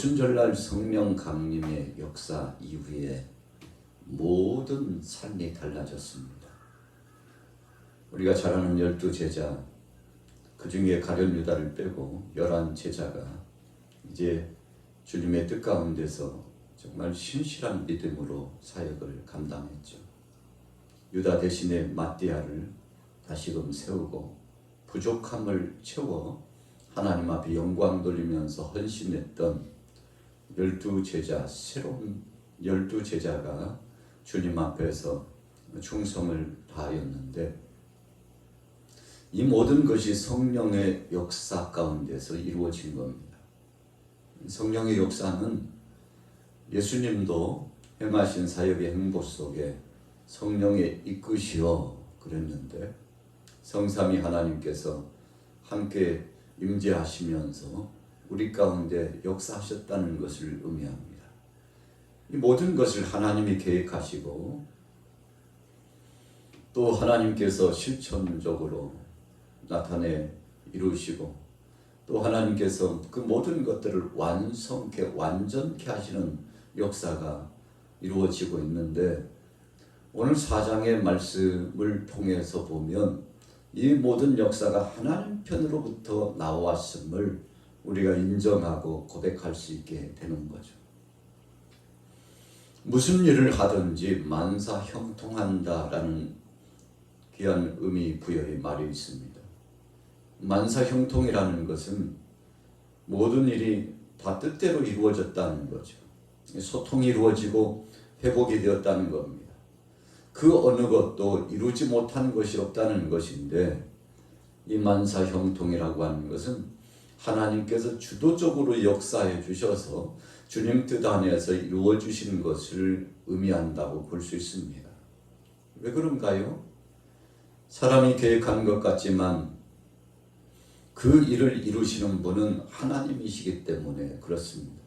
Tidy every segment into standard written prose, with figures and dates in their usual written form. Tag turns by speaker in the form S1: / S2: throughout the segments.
S1: 오순절날 성령 강림의 역사 이후에 모든 삶이 달라졌습니다. 우리가 잘 아는 12제자, 그 중에 가룟 유다를 빼고 11제자가 이제 주님의 뜻 가운데서 정말 신실한 믿음으로 사역을 감당했죠. 유다 대신에 마띠아를 다시금 세우고 부족함을 채워 하나님 앞에 영광 돌리면서 헌신했던 12제자, 새로운 12제자가 주님 앞에서 충성을 다하였는데, 이 모든 것이 성령의 역사 가운데서 이루어진 겁니다. 성령의 역사는 예수님도 행하신 사역의 행보 속에 성령의 이끄시어 그랬는데, 성삼위 하나님께서 함께 임재하시면서 우리 가운데 역사하셨다는 것을 의미합니다. 이 모든 것을 하나님이 계획하시고 또 하나님께서 실천적으로 나타내 이루시고, 또 하나님께서 그 모든 것들을 완성케 완전케 하시는 역사가 이루어지고 있는데, 오늘 4장의 말씀을 통해서 보면 이 모든 역사가 하나님 편으로부터 나왔음을 우리가 인정하고 고백할 수 있게 되는 거죠. 무슨 일을 하든지 만사형통한다라는 귀한 의미 부여의 말이 있습니다. 만사형통이라는 것은 모든 일이 다 뜻대로 이루어졌다는 거죠. 소통이 이루어지고 회복이 되었다는 겁니다. 그 어느 것도 이루지 못한 것이 없다는 것인데, 이 만사형통이라고 하는 것은 하나님께서 주도적으로 역사해 주셔서 주님 뜻 안에서 이루어 주시는 것을 의미한다고 볼 수 있습니다. 왜 그런가요? 사람이 계획한 것 같지만 그 일을 이루시는 분은 하나님이시기 때문에 그렇습니다.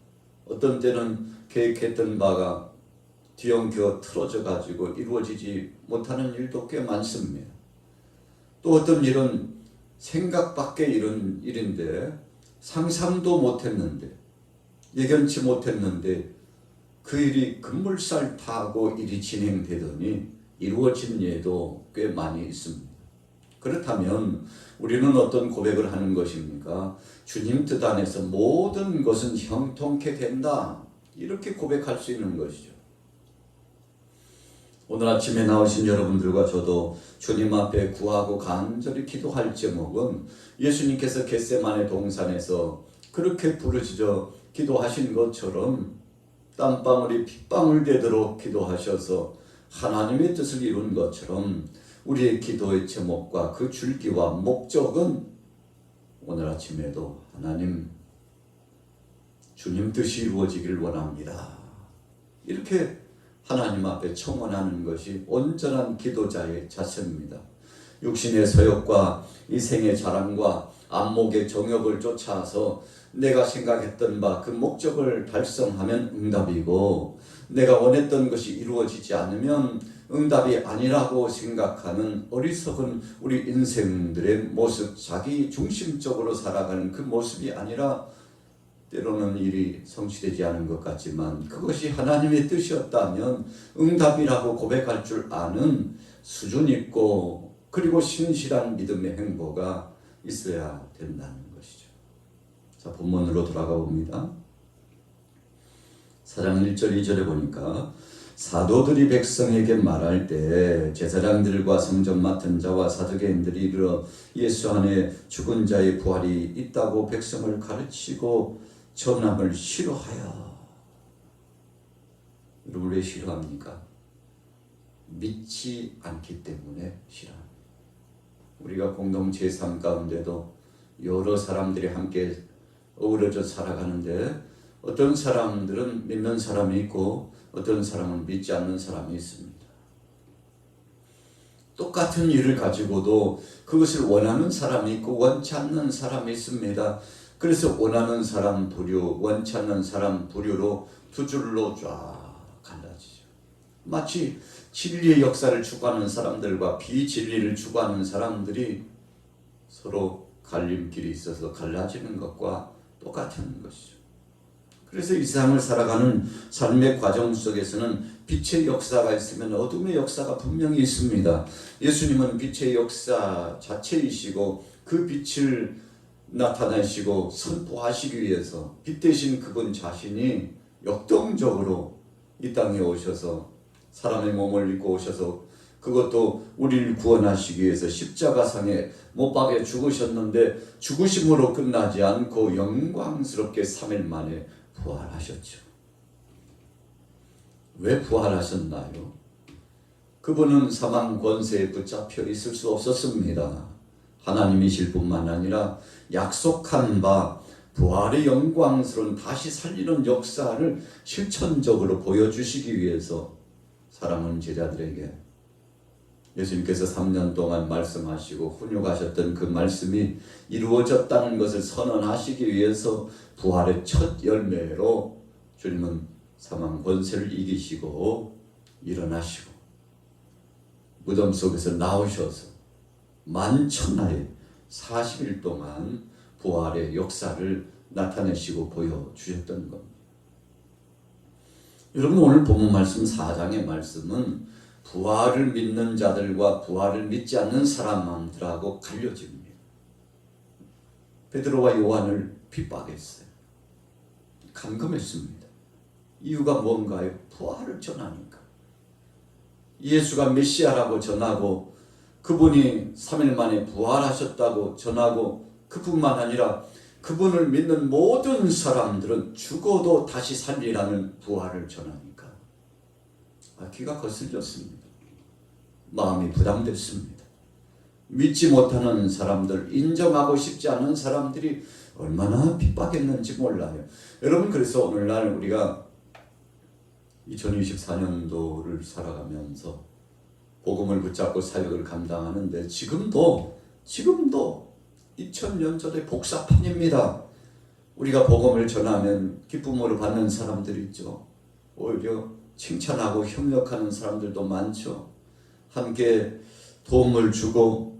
S1: 어떤 때는 계획했던 바가 뒤엉켜 틀어져 가지고 이루어지지 못하는 일도 꽤 많습니다. 또 어떤 일은 생각 밖의 이런 일인데, 상상도 못했는데, 예견치 못했는데 그 일이 급물살 타고 일이 진행되더니 이루어진 예도 꽤 많이 있습니다. 그렇다면 우리는 어떤 고백을 하는 것입니까? 주님 뜻 안에서 모든 것은 형통케 된다, 이렇게 고백할 수 있는 것이죠. 오늘 아침에 나오신 여러분들과 저도 주님 앞에 구하고 간절히 기도할 제목은, 예수님께서 겟세마네 동산에서 그렇게 부르짖어 기도하신 것처럼 땀방울이 핏방울 되도록 기도하셔서 하나님의 뜻을 이룬 것처럼, 우리의 기도의 제목과 그 줄기와 목적은 오늘 아침에도 하나님, 주님 뜻이 이루어지기를 원합니다, 이렇게 하나님 앞에 청원하는 것이 온전한 기도자의 자세입니다. 육신의 서욕과 이 생의 자랑과 안목의 정욕을 쫓아서 내가 생각했던 바 그 목적을 달성하면 응답이고, 내가 원했던 것이 이루어지지 않으면 응답이 아니라고 생각하는 어리석은 우리 인생들의 모습, 자기 중심적으로 살아가는 그 모습이 아니라, 때로는 일이 성취되지 않은 것 같지만 그것이 하나님의 뜻이었다면 응답이라고 고백할 줄 아는 수준 있고 그리고 신실한 믿음의 행보가 있어야 된다는 것이죠. 자, 본문으로 돌아가 봅니다. 4장 1절 2절에 보니까, 사도들이 백성에게 말할 때 제사장들과 성전 맡은 자와 사두개인들이 이르러 예수 안에 죽은 자의 부활이 있다고 백성을 가르치고 전함을 싫어하여. 여러분, 왜 싫어합니까? 믿지 않기 때문에 싫어합니다. 우리가 공동체 삶 가운데도 여러 사람들이 함께 어우러져 살아가는데, 어떤 사람들은 믿는 사람이 있고 어떤 사람은 믿지 않는 사람이 있습니다. 똑같은 일을 가지고도 그것을 원하는 사람이 있고 원치 않는 사람이 있습니다. 그래서 원하는 사람 부류, 원치 않는 사람 부류로 두 줄로 쫙 갈라지죠. 마치 진리의 역사를 추구하는 사람들과 비진리를 추구하는 사람들이 서로 갈림길이 있어서 갈라지는 것과 똑같은 것이죠. 그래서 이 세상을 살아가는 삶의 과정 속에서는 빛의 역사가 있으면 어둠의 역사가 분명히 있습니다. 예수님은 빛의 역사 자체이시고 그 빛을 나타내시고 선포하시기 위해서 빛 대신 그분 자신이 역동적으로 이 땅에 오셔서 사람의 몸을 입고 오셔서 그것도 우리를 구원하시기 위해서 십자가상에 못 박여 죽으셨는데 죽으심으로 끝나지 않고 영광스럽게 3일 만에 부활하셨죠. 왜 부활하셨나요? 그분은 사망 권세에 붙잡혀 있을 수 없었습니다. 하나님이실 뿐만 아니라 약속한 바 부활의 영광스러운 다시 살리는 역사를 실천적으로 보여주시기 위해서 사랑하는 제자들에게 예수님께서 3년 동안 말씀하시고 훈육하셨던 그 말씀이 이루어졌다는 것을 선언하시기 위해서 부활의 첫 열매로 주님은 사망 권세를 이기시고 일어나시고 무덤 속에서 나오셔서 만천하에 40일 동안 부활의 역사를 나타내시고 보여주셨던 겁니다. 여러분, 오늘 본문 말씀 4장의 말씀은 부활을 믿는 자들과 부활을 믿지 않는 사람들하고 갈려집니다. 베드로와 요한을 핍박했어요. 감금했습니다. 이유가 뭔가요? 부활을 전하니까. 예수가 메시아라고 전하고 그분이 3일 만에 부활하셨다고 전하고 그뿐만 아니라 그분을 믿는 모든 사람들은 죽어도 다시 살리라는 부활을 전하니까 귀가 거슬렸습니다. 마음이 부담됐습니다. 믿지 못하는 사람들, 인정하고 싶지 않은 사람들이 얼마나 핍박했는지 몰라요. 여러분, 그래서 오늘날 우리가 2024년도를 살아가면서 복음을 붙잡고 사역을 감당하는데 지금도 2000년 전의 복사판입니다. 우리가 복음을 전하면 기쁨으로 받는 사람들이 있죠. 오히려 칭찬하고 협력하는 사람들도 많죠. 함께 도움을 주고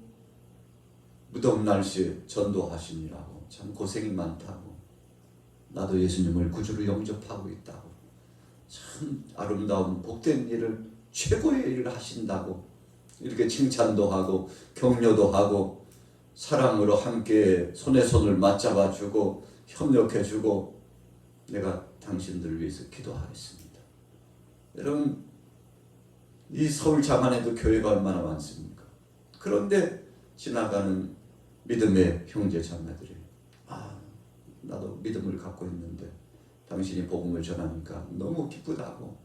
S1: 무더운 날씨에 전도하시느라고 참 고생이 많다고, 나도 예수님을 구주로 영접하고 있다고, 참 아름다운 복된 일을, 최고의 일을 하신다고 이렇게 칭찬도 하고 격려도 하고 사랑으로 함께 손에 손을 맞잡아주고 협력해주고 내가 당신들을 위해서 기도하겠습니다. 여러분, 이 서울 장안에도 교회가 얼마나 많습니까? 그런데 지나가는 믿음의 형제 자매들이 나도 믿음을 갖고 있는데 당신이 복음을 전하니까 너무 기쁘다고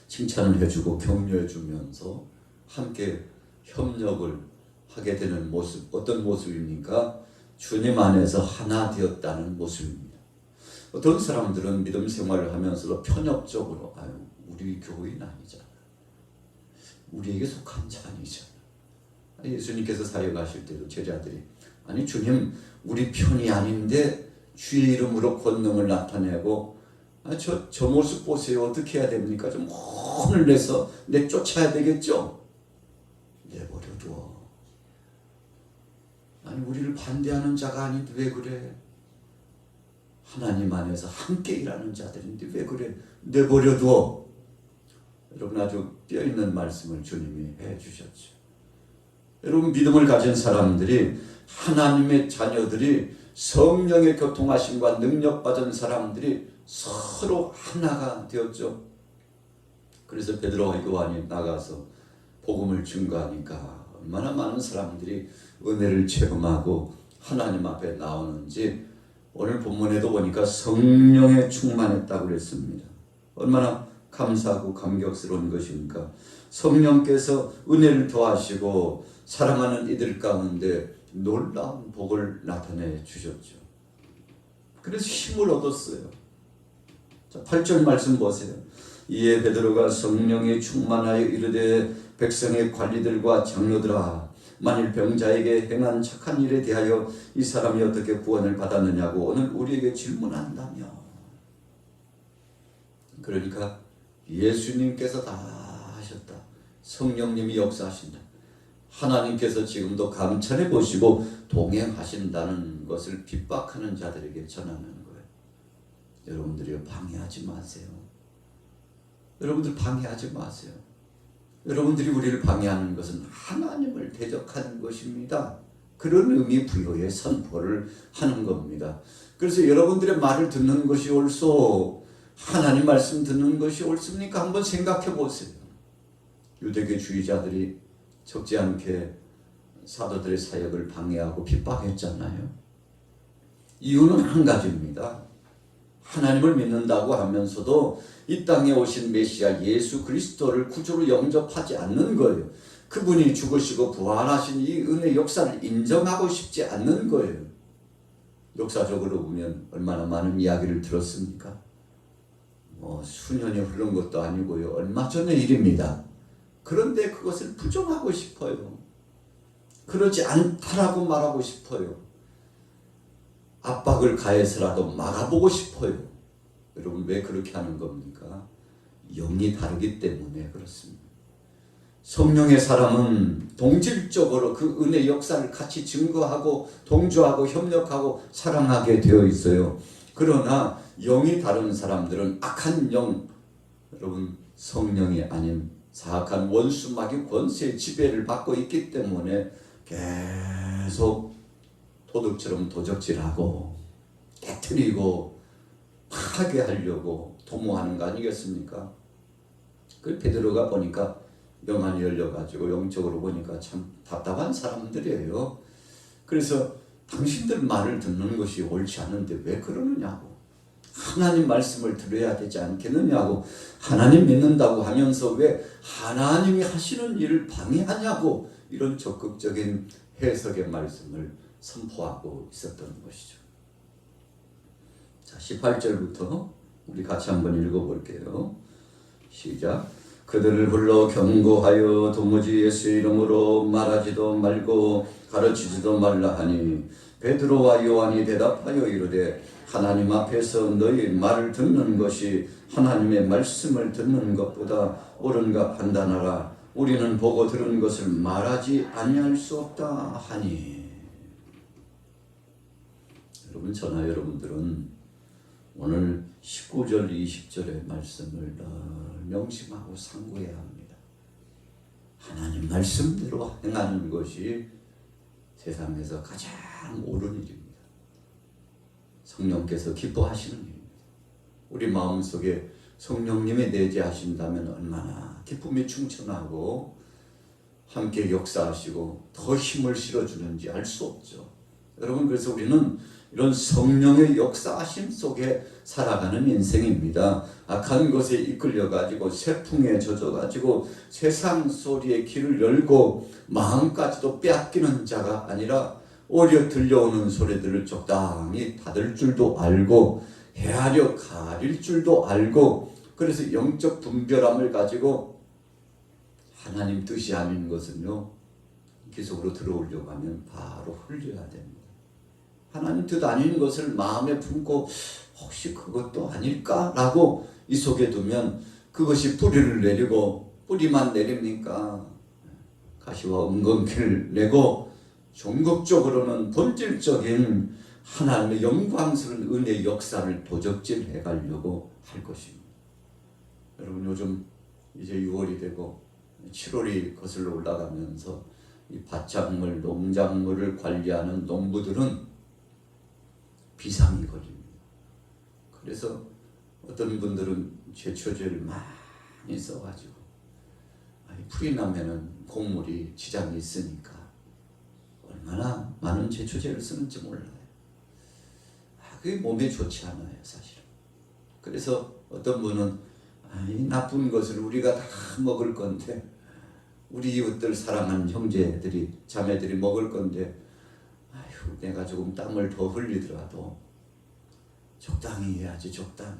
S1: 칭찬을 해주고 격려해주면서 함께 협력을 하게 되는 모습, 어떤 모습입니까? 주님 안에서 하나 되었다는 모습입니다. 어떤 사람들은 믿음 생활을 하면서도 편협적으로 우리 교인 아니잖아, 우리에게 속한 자 아니잖아. 예수님께서 사역하실 때도 제자들이 주님, 우리 편이 아닌데 주의 이름으로 권능을 나타내고 저 모습 보세요. 어떻게 해야 됩니까? 좀 혼을 내서 내쫓아야 되겠죠? 내버려둬. 우리를 반대하는 자가 아닌데 왜 그래? 하나님 안에서 함께 일하는 자들인데 왜 그래? 내버려둬. 여러분, 아주 뼈있는 말씀을 주님이 해주셨죠. 여러분, 믿음을 가진 사람들이, 하나님의 자녀들이, 성령의 교통하심과 능력받은 사람들이 서로 하나가 되었죠. 그래서 베드로와 요한이 나가서 복음을 증거하니까 얼마나 많은 사람들이 은혜를 체험하고 하나님 앞에 나오는지 오늘 본문에도 보니까 성령에 충만했다고 그랬습니다. 얼마나 감사하고 감격스러운 것입니까? 성령께서 은혜를 더하시고 사랑하는 이들 가운데 놀라운 복을 나타내 주셨죠. 그래서 힘을 얻었어요. 자, 8절 말씀 보세요. 이에 베드로가 성령에 충만하여 이르되 백성의 관리들과 장로들아, 만일 병자에게 행한 착한 일에 대하여 이 사람이 어떻게 구원을 받았느냐고 오늘 우리에게 질문한다며. 그러니까 예수님께서 다 하셨다. 성령님이 역사하신다. 하나님께서 지금도 감찰해 보시고 동행하신다는 것을 핍박하는 자들에게 전하는 거예요. 여러분들이 방해하지 마세요. 여러분들 방해하지 마세요. 여러분들이 우리를 방해하는 것은 하나님을 대적하는 것입니다. 그런 의미 부여의 선포를 하는 겁니다. 그래서 여러분들의 말을 듣는 것이 옳소, 하나님 말씀 듣는 것이 옳습니까? 한번 생각해 보세요. 유대교주의자들이 적지 않게 사도들의 사역을 방해하고 핍박했잖아요. 이유는 한 가지입니다. 하나님을 믿는다고 하면서도 이 땅에 오신 메시아 예수 그리스도를 구주로 영접하지 않는 거예요. 그분이 죽으시고 부활하신 이 은혜 역사를 인정하고 싶지 않는 거예요. 역사적으로 보면 얼마나 많은 이야기를 들었습니까? 수년이 흐른 것도 아니고요. 얼마 전의 일입니다. 그런데 그것을 부정하고 싶어요. 그러지 않다라고 말하고 싶어요. 압박을 가해서라도 막아보고 싶어요. 여러분 왜 그렇게 하는 겁니까? 영이 다르기 때문에 그렇습니다. 성령의 사람은 동질적으로 그 은혜 역사를 같이 증거하고 동조하고 협력하고 사랑하게 되어 있어요. 그러나 영이 다른 사람들은 악한 영, 여러분 성령이 아닌 사악한 원수마귀 권세의 지배를 받고 있기 때문에 계속 도둑처럼 도적질하고 깨트리고 파괴하려고 도모하는 거 아니겠습니까? 그 베드로가 보니까 영안이 열려가지고 영적으로 보니까 참 답답한 사람들이에요. 그래서 당신들 말을 듣는 것이 옳지 않은데 왜 그러느냐고, 하나님 말씀을 들어야 되지 않겠느냐고, 하나님 믿는다고 하면서 왜 하나님이 하시는 일을 방해하냐고, 이런 적극적인 해석의 말씀을 선포하고 있었던 것이죠. 자, 18절부터 우리 같이 한번 읽어볼게요. 시작. 그들을 불러 경고하여 도무지 예수 이름으로 말하지도 말고 가르치지도 말라 하니 베드로와 요한이 대답하여 이르되 하나님 앞에서 너희 말을 듣는 것이 하나님의 말씀을 듣는 것보다 옳은가 판단하라. 우리는 보고 들은 것을 말하지 아니할 수 없다 하니. 여러분, 저나 여러분들은 오늘 19절 20절의 말씀을 늘 명심하고 상고해야 합니다. 하나님 말씀대로 행하는 것이 세상에서 가장 옳은 일입니다. 성령께서 기뻐하시는 일입니다. 우리 마음속에 성령님이 내재하신다면 얼마나 기쁨이 충천하고 함께 역사하시고 더 힘을 실어주는지 알 수 없죠. 여러분, 그래서 우리는 이런 성령의 역사하심 속에 살아가는 인생입니다. 악한 것에 이끌려가지고 세풍에 젖어가지고 세상 소리에 귀를 열고 마음까지도 빼앗기는 자가 아니라 오히려 들려오는 소리들을 적당히 닫을 줄도 알고 헤아려 가릴 줄도 알고, 그래서 영적 분별함을 가지고 하나님 뜻이 아닌 것은요 귀 속으로 들어오려고 하면 바로 흘려야 됩니다. 하나님 뜻 아닌 것을 마음에 품고 혹시 그것도 아닐까라고 이 속에 두면 그것이 뿌리를 내리고, 뿌리만 내립니까? 가시와 은근키를 내고 종극적으로는 본질적인 하나님의 영광스러운 은혜의 역사를 도적질해 가려고 할 것입니다. 여러분, 요즘 이제 6월이 되고 7월이 거슬러 올라가면서 이 밭작물, 농작물을 관리하는 농부들은 비상이 걸립니다. 그래서 어떤 분들은 제초제를 많이 써가지고 풀이 나면은 곡물이 지장이 있으니까 얼마나 많은 제초제를 쓰는지 몰라요. 그게 몸에 좋지 않아요, 사실은. 그래서 어떤 분은 이 나쁜 것을 우리가 다 먹을 건데, 우리 이웃들 사랑하는 형제들이 자매들이 먹을 건데 내가 조금 땀을 더 흘리더라도 적당히 해야지, 적당히.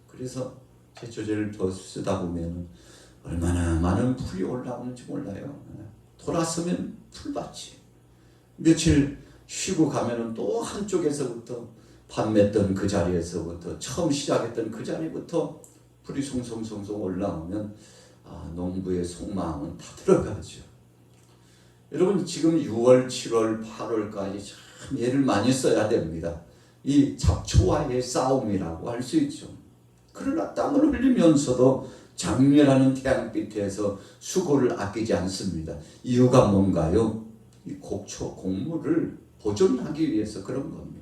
S1: 그래서 제초제를 더 쓰다 보면 얼마나 많은 풀이 올라오는지 몰라요. 돌아서면 풀밭이, 며칠 쉬고 가면은 또 한쪽에서부터 판맸던 그 자리에서부터, 처음 시작했던 그 자리부터 풀이 송송송송 올라오면 농부의 속마음은 다 들어가죠. 여러분, 지금 6월, 7월, 8월까지 참 애를 많이 써야 됩니다. 이 잡초와의 싸움이라고 할 수 있죠. 그러나 땀을 흘리면서도 장렬하는 태양빛에서 수고를 아끼지 않습니다. 이유가 뭔가요? 이 곡초, 곡물을 보존하기 위해서 그런 겁니다.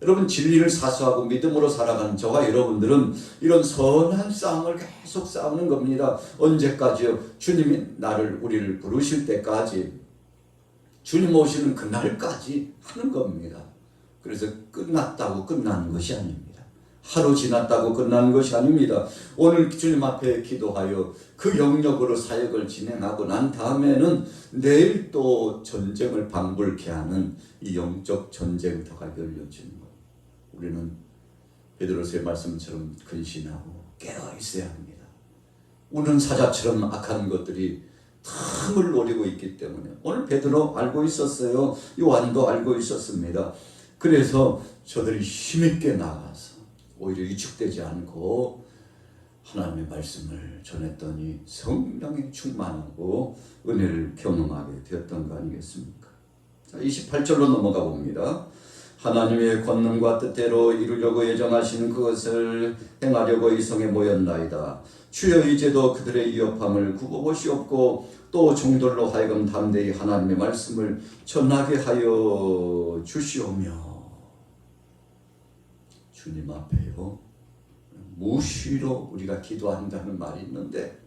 S1: 여러분, 진리를 사수하고 믿음으로 살아가는 저와 여러분들은 이런 선한 싸움을 계속 싸우는 겁니다. 언제까지요? 주님이 우리를 부르실 때까지, 주님 오시는 그날까지 하는 겁니다. 그래서 끝났다고 끝나는 것이 아닙니다. 하루 지났다고 끝나는 것이 아닙니다. 오늘 주님 앞에 기도하여 그 영역으로 사역을 진행하고 난 다음에는 내일 또 전쟁을 방불케 하는 이 영적 전쟁터가 열려지는 거예요. 우리는 베드로서의 말씀처럼 근신하고 깨어 있어야 합니다. 우는 사자처럼 악한 것들이 틈을 노리고 있기 때문에 오늘 베드로 알고 있었어요. 요한도 알고 있었습니다. 그래서 저들이 힘있게 나가서 오히려 위축되지 않고 하나님의 말씀을 전했더니 성령에 충만하고 은혜를 경험하게 되었던 거 아니겠습니까? 자, 28절로 넘어가 봅니다. 하나님의 권능과 뜻대로 이루려고 예정하신 그것을 행하려고 이 성에 모였나이다. 주여 이제도 그들의 위협함을 굽어보시옵고 또 종들로 하여금 담대히 하나님의 말씀을 전하게 하여 주시오며. 주님 앞에요, 무시로 우리가 기도한다는 말이 있는데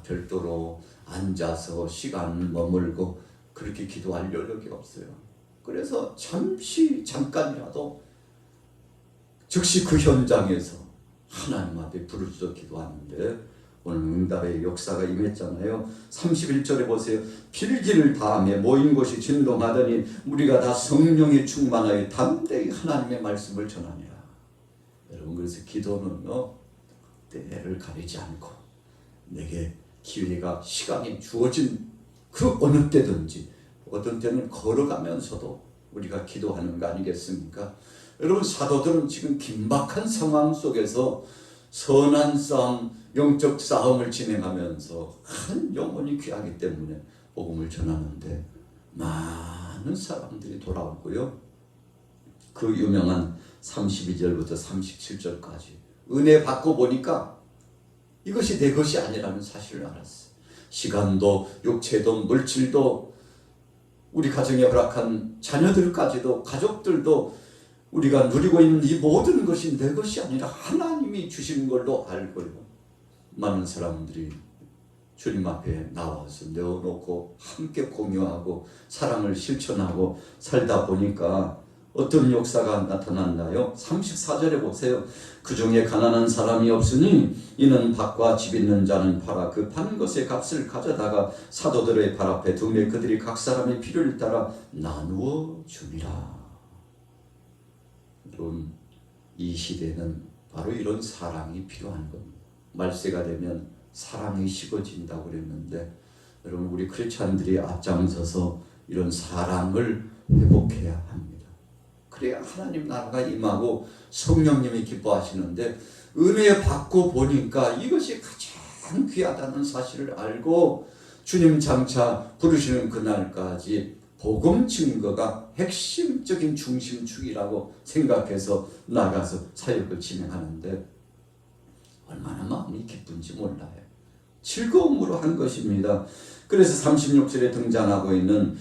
S1: 별도로 앉아서 시간을 머물고 그렇게 기도할 여력이 없어요. 그래서 잠깐이라도 즉시 그 현장에서 하나님 앞에 부르짖어 기도하는데 오늘 응답의 역사가 임했잖아요. 31절에 보세요. 필기를 다하며 모인 곳이 진동하더니 우리가 다 성령에 충만하여 담대히 하나님의 말씀을 전하니라. 여러분, 그래서 기도는요, 때를 가리지 않고 내게 기회가, 시간이 주어진 그 어느 때든지, 어떤 때는 걸어가면서도 우리가 기도하는 거 아니겠습니까? 여러분, 사도들은 지금 긴박한 상황 속에서 선한 싸움, 영적 싸움을 진행하면서 한 영혼이 귀하기 때문에 복음을 전하는데 많은 사람들이 돌아오고요. 그 유명한 32절부터 37절까지 은혜 받고 보니까 이것이 내 것이 아니라는 사실을 알았어요. 시간도 육체도 물질도 우리 가정에 허락한 자녀들까지도, 가족들도 우리가 누리고 있는 이 모든 것이 내 것이 아니라 하나님이 주신 걸로 알고요. 많은 사람들이 주님 앞에 나와서 내어놓고 함께 공유하고 사랑을 실천하고 살다 보니까 어떤 역사가 나타났나요? 34절에 보세요. 그 중에 가난한 사람이 없으니 이는 밭과 집 있는 자는 팔아 그 파는 것의 값을 가져다가 사도들의 발 앞에 두매 그들이 각 사람의 필요를 따라 나누어 주니라. 여러분, 이 시대는 바로 이런 사랑이 필요한 겁니다. 말세가 되면 사랑이 식어진다고 그랬는데 여러분, 우리 크리스찬들이 앞장서서 이런 사랑을 회복해야 합니다. 그래야 하나님 나라가 임하고 성령님이 기뻐하시는데 은혜 받고 보니까 이것이 가장 귀하다는 사실을 알고 주님 장차 부르시는 그날까지 복음 증거가 핵심적인 중심축이라고 생각해서 나가서 사역을 진행하는데 얼마나 마음이 기쁜지 몰라요. 즐거움으로 한 것입니다. 그래서 36절에 등장하고 있는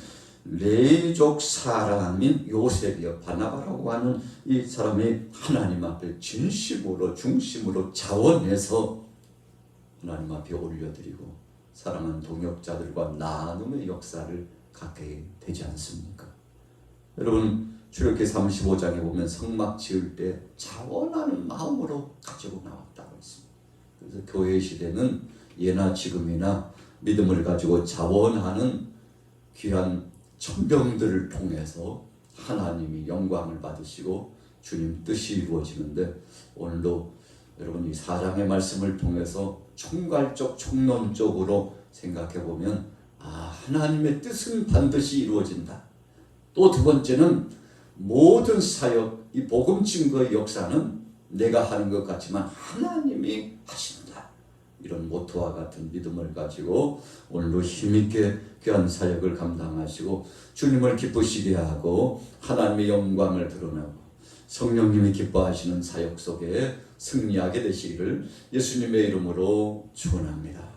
S1: 레이족 사람인 요셉이요, 바나바라고 하는 이 사람이 하나님 앞에 진심으로 중심으로 자원해서 하나님 앞에 올려드리고 사랑하는 동역자들과 나눔의 역사를 갖게 되지 않습니까? 여러분, 출애굽기 35장에 보면 성막 지을 때 자원하는 마음으로 가지고 나왔다고 했습니다. 그래서 교회 시대는 예나 지금이나 믿음을 가지고 자원하는 귀한 천병들을 통해서 하나님이 영광을 받으시고 주님 뜻이 이루어지는데 오늘도 여러분 이 4장의 말씀을 통해서 총괄적 총론적으로 생각해 보면 하나님의 뜻은 반드시 이루어진다. 또 두 번째는 모든 사역, 이 복음 증거의 역사는 내가 하는 것 같지만 하나님이 하신다. 이런 모토와 같은 믿음을 가지고 오늘도 힘있게 귀한 사역을 감당하시고 주님을 기쁘시게 하고 하나님의 영광을 드러내고 성령님이 기뻐하시는 사역 속에 승리하게 되시기를 예수님의 이름으로 축원합니다.